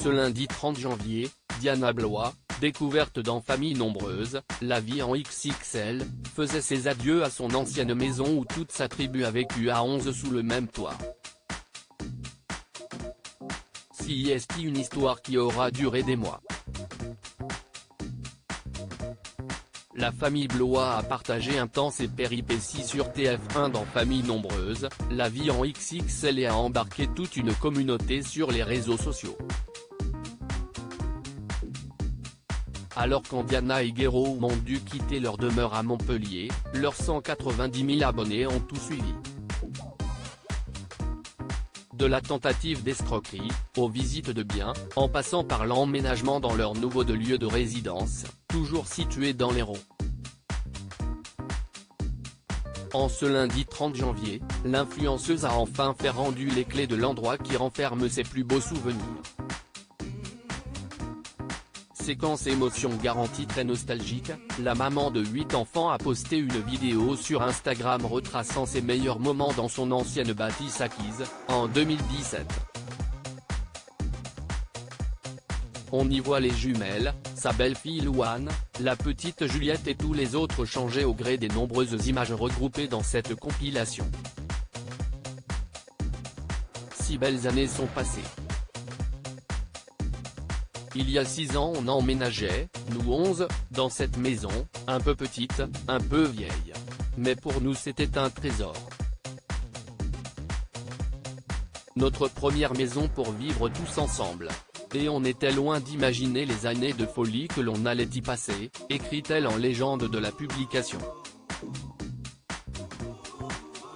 ce lundi 30 janvier, Diana Blois, découverte dans Famille nombreuse, la vie en XXL, faisait ses adieux à son ancienne maison où toute sa tribu a vécu à 11 sous le même toit. Si est une histoire qui aura duré des mois. La famille Blois a partagé un temps ses péripéties sur TF1 dans Famille nombreuse, la vie en XXL et a embarqué toute une communauté sur les réseaux sociaux. Alors quand Diana et Guéraud ont dû quitter leur demeure à Montpellier, leurs 190 000 abonnés ont tout suivi. De la tentative d'escroquerie, aux visites de biens, en passant par l'emménagement dans leur nouveau lieu de résidence, toujours situé dans l'Hérault. En ce lundi 30 janvier, l'influenceuse a enfin fait rendu les clés de l'endroit qui renferme ses plus beaux souvenirs. Séquence émotion garantie très nostalgique, la maman de 8 enfants a posté une vidéo sur Instagram retraçant ses meilleurs moments dans son ancienne bâtisse acquise, en 2017. On y voit les jumelles, sa belle-fille Louane, la petite Juliette et tous les autres changés au gré des nombreuses images regroupées dans cette compilation. 6 belles années sont passées. Il y a 6 ans on emménageait, nous 11, dans cette maison, un peu petite, un peu vieille. Mais pour nous c'était un trésor. Notre première maison pour vivre tous ensemble. Et on était loin d'imaginer les années de folie que l'on allait y passer, écrit-elle en légende de la publication.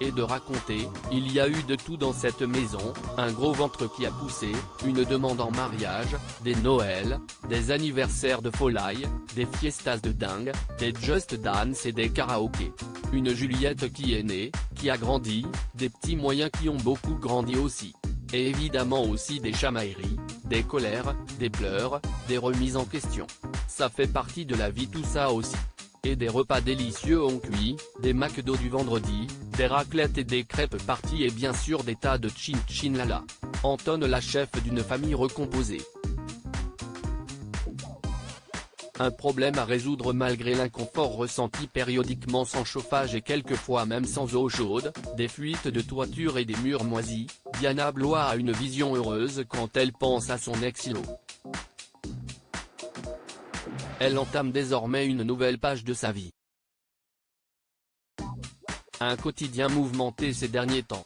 Et de raconter, il y a eu de tout dans cette maison, un gros ventre qui a poussé, une demande en mariage, des Noëls, des anniversaires de folie, des fiestas de dingue, des Just Dance et des karaokés. Une Juliette qui est née, qui a grandi, des petits moyens qui ont beaucoup grandi aussi. Et évidemment aussi des chamailleries, des colères, des pleurs, des remises en question. Ça fait partie de la vie tout ça aussi. Et des repas délicieux en cuit, des McDo du vendredi, des raclettes et des crêpes parties et bien sûr des tas de chin-chin lala. Entonne la chef d'une famille recomposée. Un problème à résoudre malgré l'inconfort ressenti périodiquement sans chauffage et quelquefois même sans eau chaude, des fuites de toiture et des murs moisis, Diana Blois a une vision heureuse quand elle pense à son ex-îlot. Elle entame désormais une nouvelle page de sa vie. Un quotidien mouvementé ces derniers temps.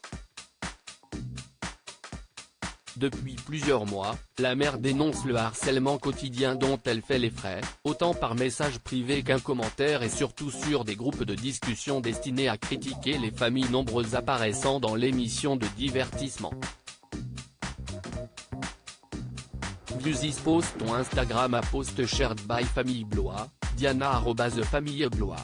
Depuis plusieurs mois, la mère dénonce le harcèlement quotidien dont elle fait les frais, autant par message privé qu'un commentaire et surtout sur des groupes de discussion destinés à critiquer les familles nombreuses apparaissant dans l'émission de divertissement. View this post on Instagram à post shared by Famille Blois, Diana @famille Blois.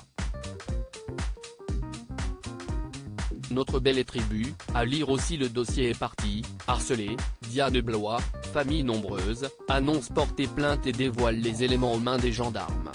Notre belle tribu, à lire aussi le dossier est parti, harcelée, Diana Blois, famille nombreuse, annonce porter plainte et dévoile les éléments aux mains des gendarmes.